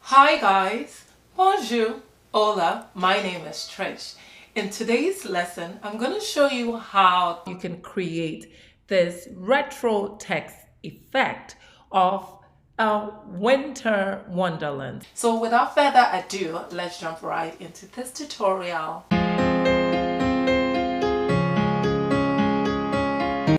Hi guys, bonjour, hola, my name is Trish. In today's lesson, I'm going to show you how you can create this retro text effect of a winter wonderland. So without further ado, let's jump right into this tutorial.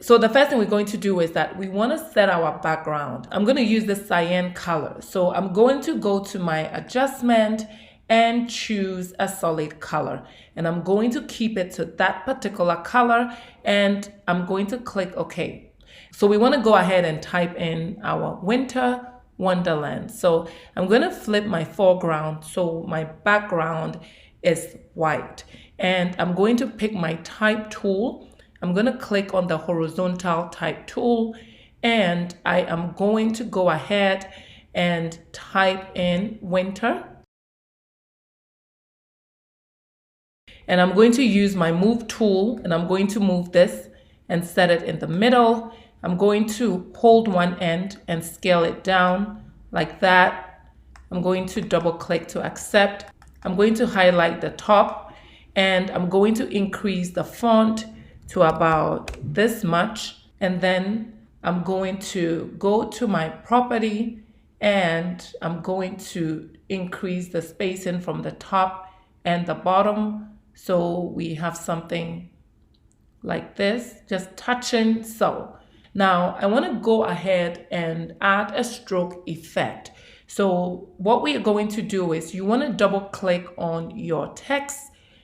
So the first thing we're going to do is that we want to set our background. I'm going to use the cyan color. So I'm going to go to my adjustment and choose a solid color. And I'm going to keep it to that particular color and I'm going to click OK. So we want to go ahead and type in our winter wonderland. So I'm going to flip my foreground so my background is white. And I'm going to pick my type tool. I'm going to click on the horizontal type tool and I am going to go ahead and type in winter. And I'm going to use my move tool and I'm going to move this and set it in the middle. I'm going to hold one end and scale it down like that. I'm going to double click to accept. I'm going to highlight the top and I'm going to increase the font to about this much, and then I'm going to go to my property and I'm going to increase the spacing from the top and the bottom so we have something like this, just touching so. Now I want to go ahead and add a stroke effect. So what we are going to do is you want to double click on your text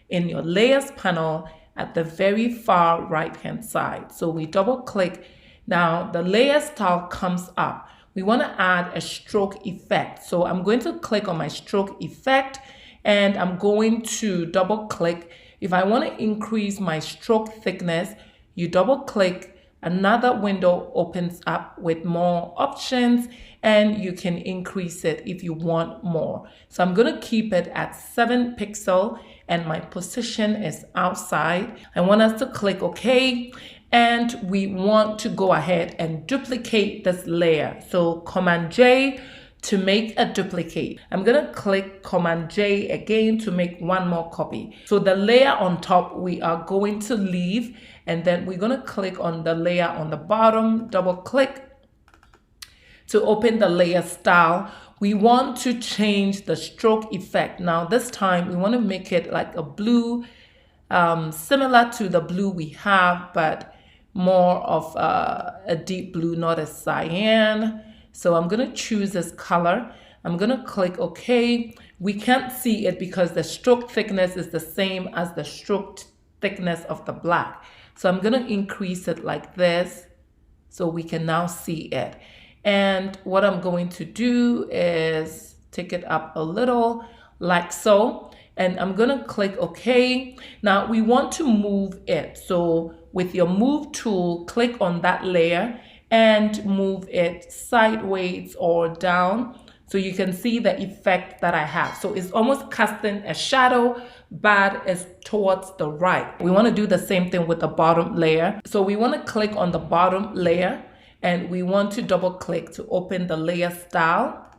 in your layers panel at the very far right hand side. So we double click. Now the layer style comes up. We want to add a stroke effect. So I'm going to click on my stroke effect and I'm going to double click. If I want to increase my stroke thickness, you double click, another window opens up with more options and you can increase it if you want more. So I'm going to keep it at 7 pixels and my position is outside. I want us to click OK and we want to go ahead and duplicate this layer. So Command J to make a duplicate. I'm going to click Command J again to make one more copy. So the layer on top we are going to leave and then we're going to click on the layer on the bottom, double click to open the layer style. We want to change the stroke effect. Now this time we want to make it like a blue, similar to the blue we have, but more of a deep blue, not a cyan. So I'm going to choose this color. I'm going to click OK. We can't see it because the stroke thickness is the same as the stroke thickness of the black. So I'm going to increase it like this so we can now see it. And what I'm going to do is take it up a little like so. And I'm going to click OK. Now we want to move it. So with your move tool, click on that layer and move it sideways or down so you can see the effect that I have. So it's almost casting a shadow, but it's towards the right. We want to do the same thing with the bottom layer. So we want to click on the bottom layer and we want to double click to open the layer style.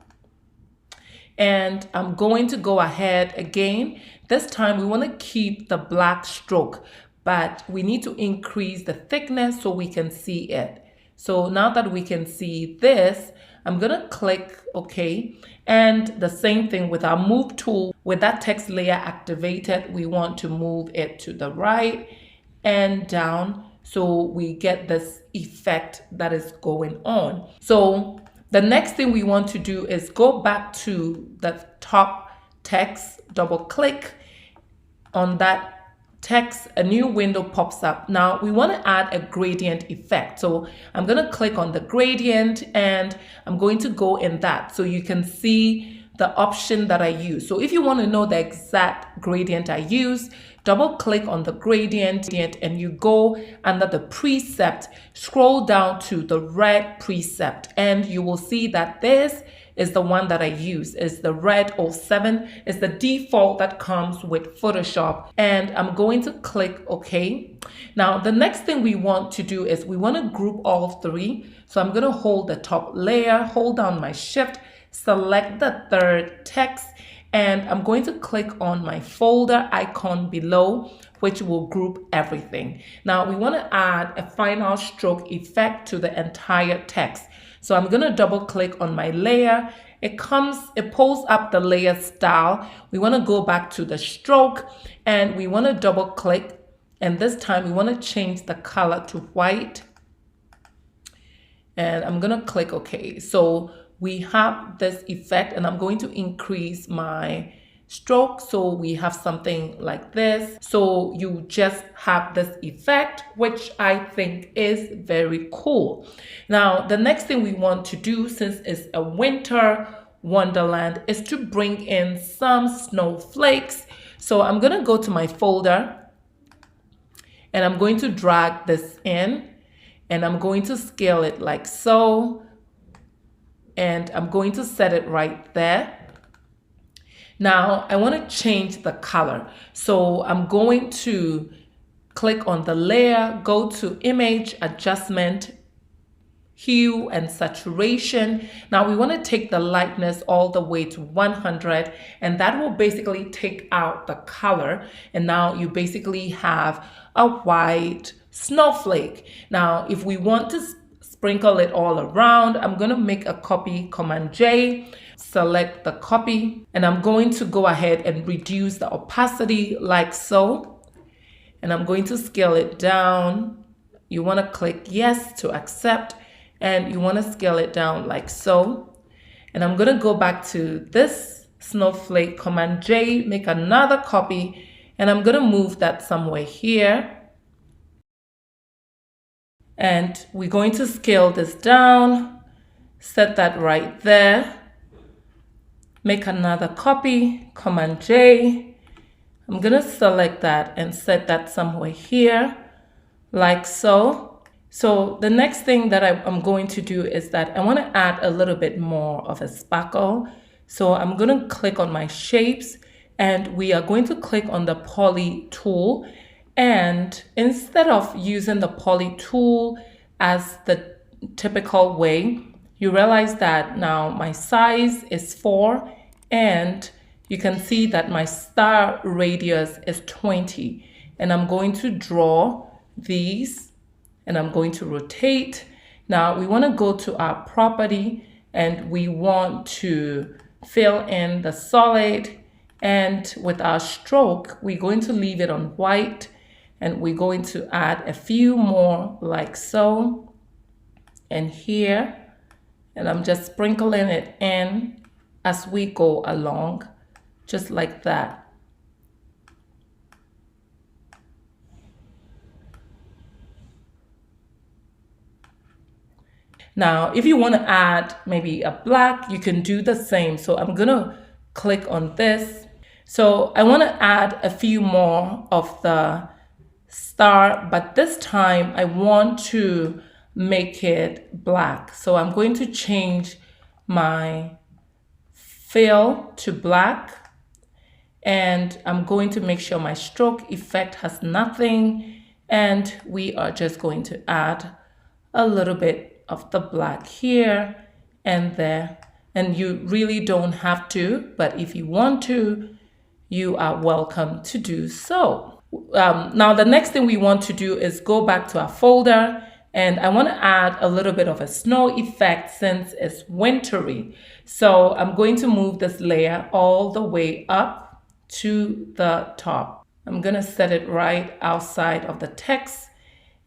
And I'm going to go ahead again. This time we want to keep the black stroke, but we need to increase the thickness so we can see it. So now that we can see this, I'm going to click OK. And the same thing with our move tool. With that text layer activated, we want to move it to the right and down so we get this effect that is going on. So the next thing we want to do is go back to the top text, double click on that text, a new window pops up. Now we want to add a gradient effect. So I'm going to click on the gradient and I'm going to go in that so you can see the option that I use. So if you want to know the exact gradient I use, double click on the gradient and you go under the precept, scroll down to the red precept and you will see that this is the one that I use. It's the red 07. It's the default that comes with Photoshop. And I'm going to click OK. Now, the next thing we want to do is we want to group all three. So I'm going to hold the top layer, hold down my shift, select the third text, and I'm going to click on my folder icon below, which will group everything. Now we want to add a final stroke effect to the entire text. So I'm going to double click on my layer. It pulls up the layer style. We want to go back to the stroke and we want to double click. And this time we want to change the color to white. And I'm going to click OK. So we have this effect and I'm going to increase my stroke so we have something like this. So you just have this effect, which I think is very cool. Now the next thing we want to do, since it's a winter wonderland, is to bring in some snowflakes. So I'm going to go to my folder and I'm going to drag this in and I'm going to scale it like so, and I'm going to set it right there. Now I want to change the color. So I'm going to click on the layer, go to image, adjustment, hue and saturation. Now we want to take the lightness all the way to 100, and that will basically take out the color. And now you basically have a white snowflake. Now if we want to sprinkle it all around, I'm going to make a copy, Command J, select the copy, and I'm going to go ahead and reduce the opacity like so. And I'm going to scale it down. You want to click yes to accept, and you want to scale it down like so. And I'm going to go back to this snowflake, Command J, make another copy, and I'm going to move that somewhere here. And we're going to scale this down, set that right there, make another copy, Command J. I'm going to select that and set that somewhere here, like so. So the next thing that I'm going to do is that I want to add a little bit more of a sparkle. So I'm going to click on my shapes and we are going to click on the poly tool. And instead of using the poly tool as the typical way, you realize that now my size is 4 and you can see that my star radius is 20. And I'm going to draw these and I'm going to rotate. Now we want to go to our property and we want to fill in the solid, and with our stroke we're going to leave it on white and we're going to add a few more like so and here, and I'm just sprinkling it in as we go along, just like that. Now, if you want to add maybe a black, you can do the same. So I'm going to click on this. So I want to add a few more of the star, but this time I want to make it black. So I'm going to change my fill to black, and I'm going to make sure my stroke effect has nothing, and we are just going to add a little bit of the black here and there. And you really don't have to, but if you want to, you are welcome to do so. Now the next thing we want to do is go back to our folder, and I want to add a little bit of a snow effect since it's wintry. So I'm going to move this layer all the way up to the top. I'm going to set it right outside of the text,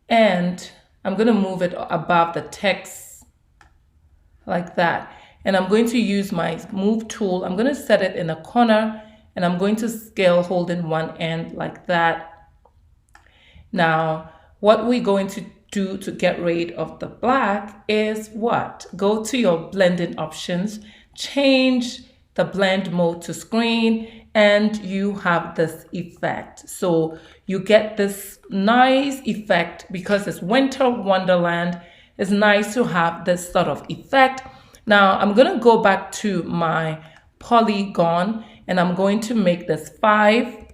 and I'm going to move it above the text like that. And I'm going to use my move tool. I'm going to set it in a corner and I'm going to scale holding one end like that. Now, what we're going to do to get rid of the black is what? Go to your blending options, change the blend mode to screen, and you have this effect. So you get this nice effect because it's winter wonderland. It's nice to have this sort of effect. Now I'm going to go back to my polygon and I'm going to make this 5,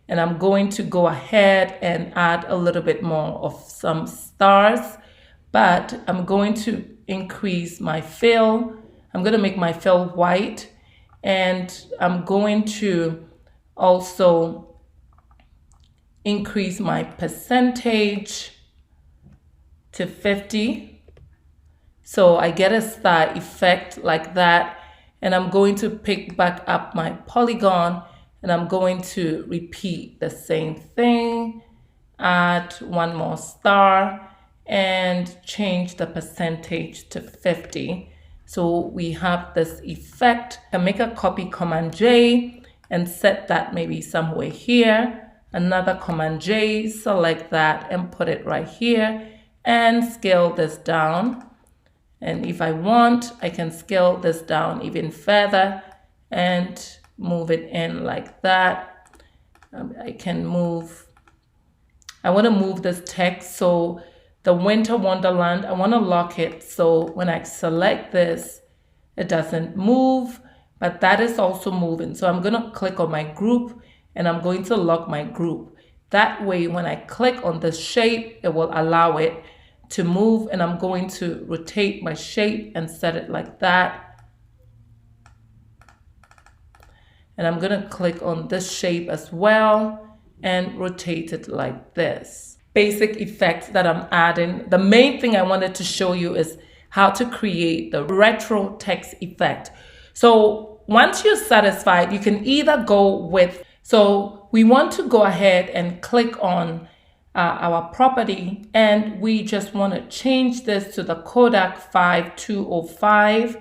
and I'm going to go ahead and add a little bit more of some stars, but I'm going to increase my fill. I'm going to make my fill white, and I'm going to also increase my percentage to 50. So I get a star effect like that. And I'm going to pick back up my polygon, and I'm going to repeat the same thing, add one more star, and change the percentage to 50. So we have this effect. I can make a copy, Command J, and set that maybe somewhere here. Another Command J, select that and put it right here, and scale this down. And if I want, I can scale this down even further and move it in like that. I want to move this text. So the Winter Wonderland, I want to lock it. So when I select this, it doesn't move, but that is also moving. So I'm going to click on my group, and I'm going to lock my group. That way, when I click on this shape, it will allow it to move, and I'm going to rotate my shape and set it like that. And I'm going to click on this shape as well and rotate it like this. Basic effects that I'm adding. The main thing I wanted to show you is how to create the retro text effect. So once you're satisfied, you can either go with, so we want to go ahead and click on our property, and we just want to change this to the Kodak 5205,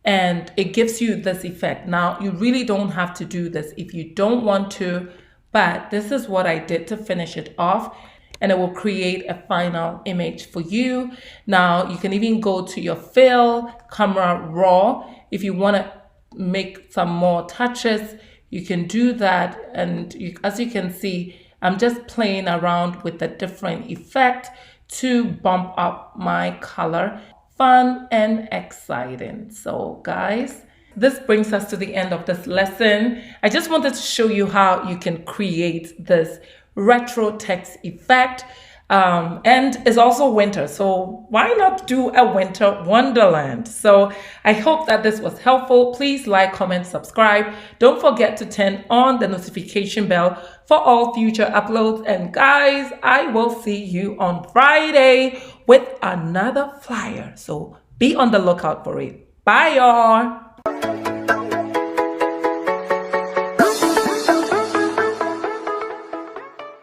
and it gives you this effect. Now, you really don't have to do this if you don't want to, but this is what I did to finish it off, and it will create a final image for you. Now, you can even go to your fill, camera raw. If you want to make some more touches, you can do that. And as you can see, I'm just playing around with a different effect to bump up my color. Fun and exciting. So guys, this brings us to the end of this lesson. I just wanted to show you how you can create this retro text effect. And it's also winter, so why not do a winter wonderland? So I hope that this was helpful. Please like, comment, subscribe. Don't forget to turn on the notification bell for all future uploads. And guys, I will see you on Friday with another flyer. So be on the lookout for it. Bye, y'all.